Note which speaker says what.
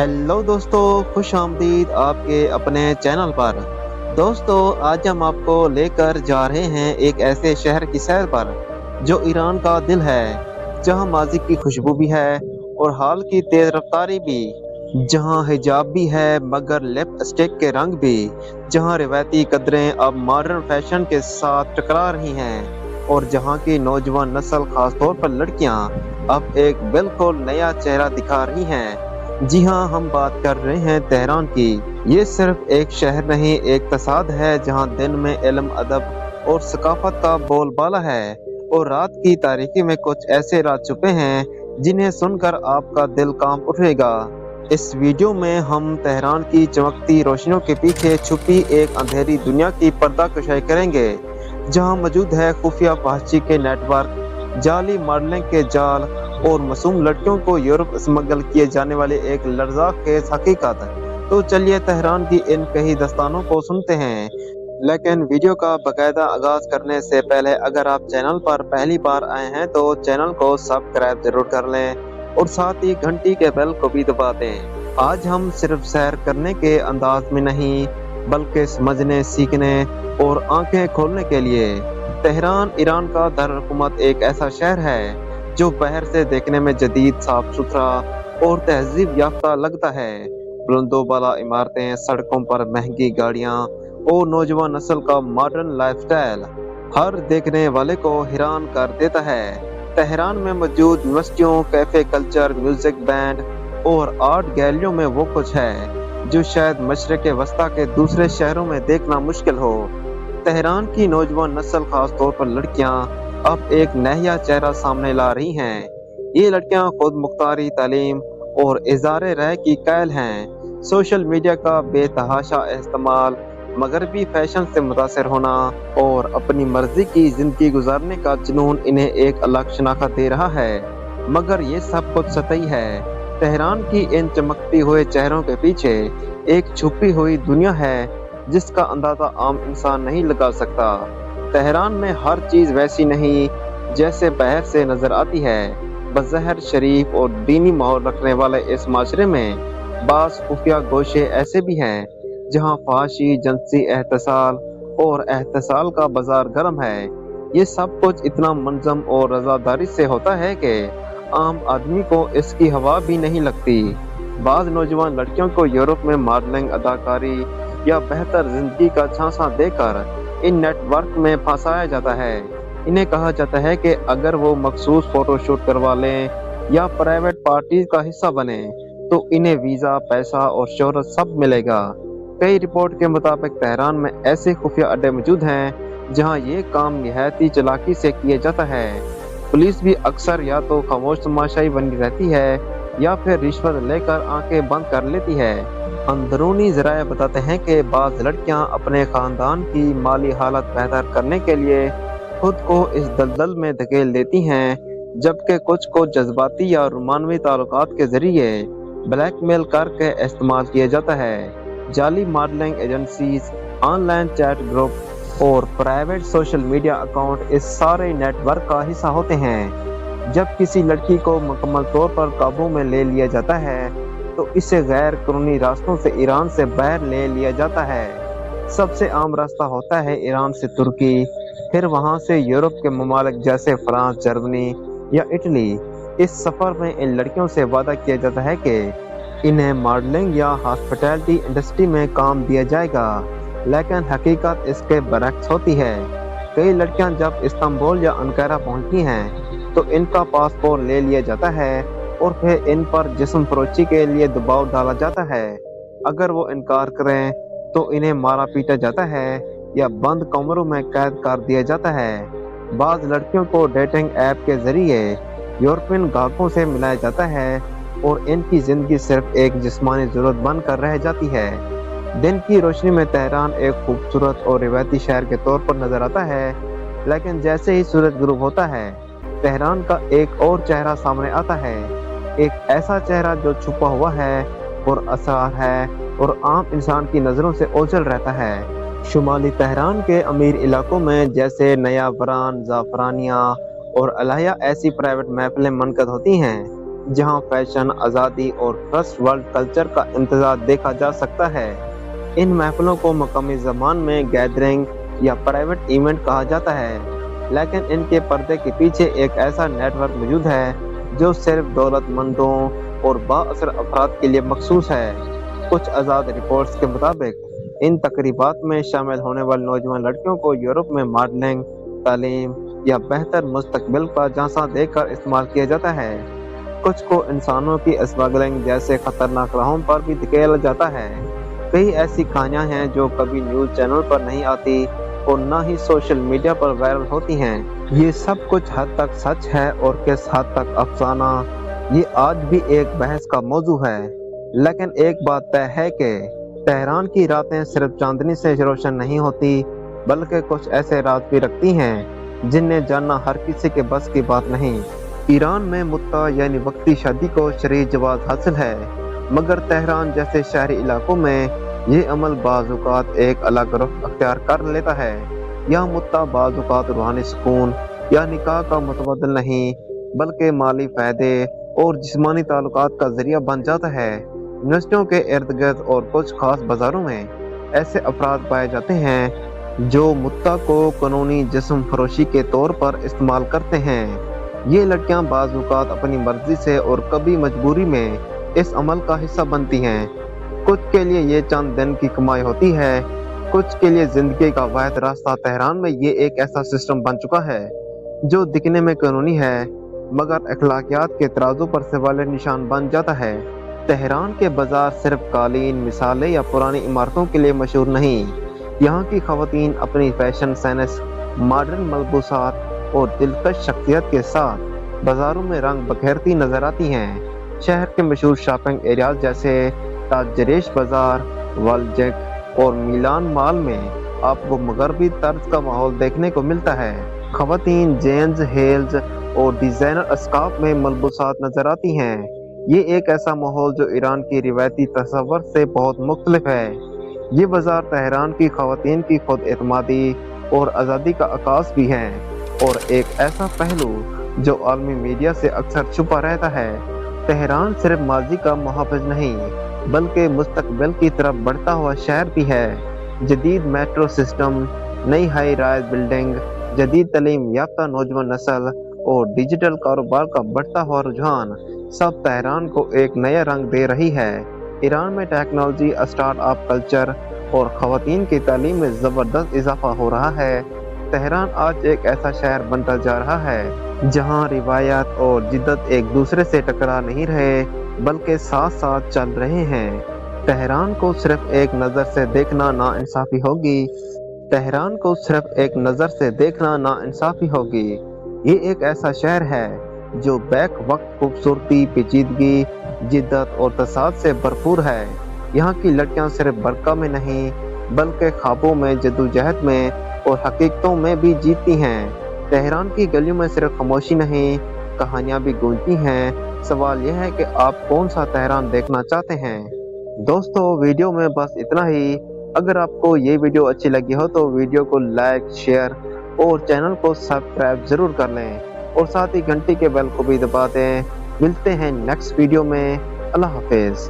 Speaker 1: Hello दोस्तों, खुश आमदीद आपके अपने चैनल पर। दोस्तों, आज हम आपको लेकर जा रहे हैं एक ऐसे शहर की सैर पर जो ईरान का दिल है, जहां माजी की खुशबू भी है और हाल की तेज रफ्तारी भी, जहां हिजाब भी है मगर लिपस्टिक के रंग भी, जहां रिवायती कदरें अब मॉडर्न फैशन के साथ टकरा रही हैं और जहां की नौजवान नस्ल खासतौर पर लड़कियां अब एक बिल्कुल नया चेहरा दिखा रही हैं। जी हाँ, हम बात कर रहे हैं तेहरान की। ये सिर्फ एक शहर नहीं, एक तसाद है जहाँ दिन में इल्म, अदब और सकाफत का बोलबाला है और रात की तारीकी में कुछ ऐसे राज छुपे हैं जिन्हें सुनकर आपका दिल कांप उठेगा। इस वीडियो में हम तेहरान की चमकती रोशनियों के पीछे छुपी एक अंधेरी दुनिया की पर्दाकुशाई करेंगे, जहाँ मौजूद है खुफिया फहशी के नेटवर्क, जाली मॉडलिंग के जाल और मासूम लड़कियों को यूरोप स्मगल किए जाने वाले एक लर्ज़ाखेज़ हकीकत। तो चलिए तेहरान की इन कई दास्तानों को सुनते हैं। लेकिन वीडियो का बाकायदा आगाज करने से पहले अगर आप चैनल पर पहली बार आए हैं तो चैनल को सब्सक्राइब जरूर कर लें और साथ ही घंटी के बेल को भी दबा दें। आज हम सिर्फ सैर करने के अंदाज में नहीं, बल्कि समझने, सीखने और आंखें खोलने के लिए। तेहरान ईरान का दारुल-हुकूमत एक ऐसा शहर है जो बाहर से देखने में जदीद, साफ सुथरा और तहजीब याफ्ता लगता है। बुलंदो बाला इमारतें, सड़कों पर महंगी गाड़ियां और नौजवान नस्ल का मॉडर्न लाइफस्टाइल हर देखने वाले को हैरान कर देता है। तेहरान में मौजूद यूनिवर्सिटियों, कैफे कल्चर, म्यूजिक बैंड और आर्ट गैलरियों में वो कुछ है जो शायद मशरिक़ वस्ता के दूसरे शहरों में देखना मुश्किल हो। तेहरान की नौजवान नस्ल, खास तौर पर लड़कियां, अब एक नया चेहरा सामने ला रही हैं। ये लड़कियां खुद मुख्तारी तालीम और इज़ारे राय की कायल हैं। सोशल मीडिया का बेतहाशा इस्तेमाल, मगरबी फैशन से मुतासिर होना और अपनी मर्जी की जिंदगी गुजारने का जुनून इन्हें एक अलग शनाख्त दे रहा है। मगर ये सब कुछ सतही है। तेहरान की इन चमकती हुए चेहरों के पीछे एक छुपी हुई दुनिया है जिसका अंदाजा आम इंसान नहीं लगा सकता। तेहरान में हर चीज वैसी नहीं जैसे बाहर से नजर आती है। बज़ाहिर शरीफ और दीनी माहौल रखने वाले इस माशरे में बास खुफिया गोशे ऐसे भी हैं जहां फहाशी, जिनसी एहतसाल और एहतसाल का बाजार गर्म है। ये सब कुछ इतना मंजम और रजादारी से होता है कि आम आदमी को इसकी हवा भी नहीं लगती। बाज़ नौजवान लड़कियों को यूरोप में मॉडलिंग, अदाकारी या बेहतर जिंदगी का झांसा देकर इन नेटवर्क में फंसाया जाता है। इन्हें कहा जाता है कि अगर वो मखसूस फोटोशूट करवा लें या प्राइवेट पार्टी का हिस्सा बने तो इन्हें वीज़ा, पैसा और शोहरत सब मिलेगा। कई रिपोर्ट के मुताबिक तेहरान में ऐसे खुफिया अड्डे मौजूद हैं जहां ये काम निहायती चालाकी से किया जाता है। पुलिस भी अक्सर या तो खामोश तमाशाई बनी रहती है या फिर रिश्वत लेकर आंखें बंद कर लेती है। अंदरूनी ज़राए बताते हैं कि बाज़ लड़कियां अपने ख़ानदान की माली हालत बेहतर करने के लिए खुद को इस दलदल में धकेल देती हैं, जबकि कुछ को जज्बाती या रोमानवी ताल्लुकात के ज़रिए ब्लैकमेल करके इस्तेमाल किया जाता है। जाली modelling agencies, online chat group और प्राइवेट सोशल मीडिया अकाउंट इस सारे नेटवर्क का हिस्सा होते हैं। जब किसी लड़की को मुकम्मल तौर पर काबू में ले लिया जाता है तो इसे गैर कानूनी रास्तों से ईरान से बाहर ले लिया जाता है। सबसे आम रास्ता होता है ईरान से तुर्की, फिर वहां से यूरोप के ममालिक जैसे फ्रांस, जर्मनी या इटली। इस सफर में इन लड़कियों से वादा किया जाता है कि इन्हें मॉडलिंग या हॉस्पिटैलिटी इंडस्ट्री में काम दिया जाएगा, लेकिन हकीकत इसके बरक्स होती है। कई लड़कियां जब इस्तांबुल या अंकारा पहुंचती हैं तो इनका पासपोर्ट ले लिया जाता है और फिर इन पर जिस्म फरोशी के लिए दबाव डाला जाता है। अगर वो इनकार करें तो इन्हें मारा पीटा जाता है या बंद कमरों में कैद कर दिया जाता है। बाज़ लड़कियों को डेटिंग ऐप के जरिए यूरोपियन ग्राहकों से मिलाया जाता है और इनकी जिंदगी सिर्फ एक जिस्मानी जरूरत बनकर रह जाती है। दिन की रोशनी में तेहरान एक खूबसूरत और रिवायती शहर के तौर पर नजर आता है, लेकिन जैसे ही सूरज गुरूब होता है तेहरान का एक और चेहरा सामने आता है। एक ऐसा चेहरा जो छुपा हुआ है और असरार है और आम इंसान की नज़रों से ओझल रहता है। शुमाली तेहरान के अमीर इलाकों में जैसे नया वरान, ज़ाफ़रानिया और अलाया ऐसी प्राइवेट महफिलें मुनक़द होती हैं जहां फैशन, आज़ादी और फर्स्ट वर्ल्ड कल्चर का इम्तिज़ाज देखा जा सकता है। इन महफिलों को मकामी ज़बान में गैदरिंग या प्राइवेट इवेंट कहा जाता है, लेकिन इनके पर्दे के पीछे एक ऐसा नेटवर्क मौजूद है जो सिर्फ दौलतमंदों और बाअसर अफराद के लिए मखसूस है। कुछ आज़ाद रिपोर्ट्स के मुताबिक इन तकरीबात में शामिल होने वाली नौजवान लड़कियों को यूरोप में मॉडलिंग, तालीम या बेहतर मुस्तकबिल का झांसा देकर इस्तेमाल किया जाता है। कुछ को इंसानों की स्मगलिंग जैसे खतरनाक राहों पर भी धकेला जाता है। कई ऐसी कहानियां हैं जो कभी न्यूज़ चैनल पर नहीं आती और न ही सोशल मीडिया पर वायरल होती हैं। ये सब कुछ हद तक सच है और किस हद तक अफसाना, ये आज भी एक बहस का मौजू है। लेकिन एक बात तय है कि तेहरान की रातें सिर्फ चांदनी से रोशन नहीं होती, बल्कि कुछ ऐसे राज भी रखती हैं जिन्हें जानना हर किसी के बस की बात नहीं। ईरान में मुत्ता यानी वक्ती शादी को शरई जवाज हासिल है, मगर तेहरान जैसे शहरी इलाकों में ये अमल बाज़-औक़ात एक अलग रुख अख्तियार कर लेता है। यहाँ मुत्ता बाज़-औक़ात रूहानी सुकून या निकाह का मुतबदल नहीं, बल्कि माली फ़ायदे और जिस्मानी ताल्लुकात का ज़रिया बन जाता है। यूनिवर्सिटियों के इर्द गिर्द और कुछ खास बाज़ारों में ऐसे अफराद पाए जाते हैं जो मुत्ता को कानूनी जिस्म फरोशी के तौर पर इस्तेमाल करते हैं। ये लड़कियां बाज़-औक़ात अपनी मर्जी से और कभी मजबूरी में इस अमल का हिस्सा बनती हैं। कुछ के लिए ये चंद दिन की कमाई होती है, कुछ के लिए जिंदगी का वाहिद रास्ता। तेहरान में ये एक ऐसा सिस्टम बन चुका है जो दिखने में कानूनी है, मगर अखलाकियात के तराजू पर सवाल निशान बन जाता है। तेहरान के बाजार सिर्फ कालीन, मिसालें या पुरानी इमारतों के लिए मशहूर नहीं। यहाँ की खवातीन अपनी फैशन सेंस, मॉडर्न मलबूसात और दिलकश शख्सियत के साथ बाजारों में रंग बखेरती नजर आती हैं। शहर के मशहूर शॉपिंग एरियाज जैसे ताजरेश बाजार, वालजेक और मिलान मॉल में आपको मगरबी तर्ज का माहौल देखने को मिलता है। खवातीन जीन्स, हील्स और डिजाइनर स्कार्फ में मलबूसात नजर आती हैं। ये एक ऐसा माहौल जो ईरान की रिवायती तस्वर से बहुत मुख्तलिफ है। ये बाजार तेहरान की खवातीन की खुद एतमादी और आज़ादी का आकाश भी है, और एक ऐसा पहलू जो आलमी मीडिया से अक्सर छुपा रहता है। तेहरान सिर्फ माजी का मुहाफ़िज नहीं, बल्कि मुस्तकबिल की तरफ बढ़ता हुआ शहर भी है। जदीद मेट्रो सिस्टम, नई हाई राइज बिल्डिंग, जदीद तालीम याफ्ता नौजवान नस्ल और डिजिटल कारोबार का बढ़ता हुआ रुझान सब तेहरान को एक नया रंग दे रही है। ईरान में टेक्नोलॉजी, स्टार्टअप कल्चर और खवातीन की तालीम में ज़बरदस्त इजाफा हो रहा है। तेहरान आज एक ऐसा शहर बनता जा रहा है जहां रिवायत और जिद्दत एक दूसरे से टकरा नहीं रहे, बल्कि साथ साथ चल रहे हैं। तेहरान को सिर्फ एक नज़र से देखना नाइंसाफ़ी होगी। तेहरान को सिर्फ एक नज़र से देखना नाइंसाफ़ी होगी। ये एक ऐसा शहर है जो बैक वक्त खूबसूरती, पेचीदगी, जिद्दत और तसाद से भरपूर है। यहाँ की लड़कियाँ सिर्फ बरका में नहीं, बल्कि ख्वाबों में, जद्दोजहद में और हकीकतों में भी जीती हैं। तेहरान की गलियों में सिर्फ खामोशी नहीं, कहानियाँ भी गूंजती हैं। सवाल यह है कि आप कौन सा तेहरान देखना चाहते हैं। दोस्तों, वीडियो में बस इतना ही। अगर आपको ये वीडियो अच्छी लगी हो तो वीडियो को लाइक, शेयर और चैनल को सब्सक्राइब ज़रूर कर लें, और साथ ही घंटी के बेल को भी दबा दें। मिलते हैं नेक्स्ट वीडियो में। अल्लाह हाफिज़।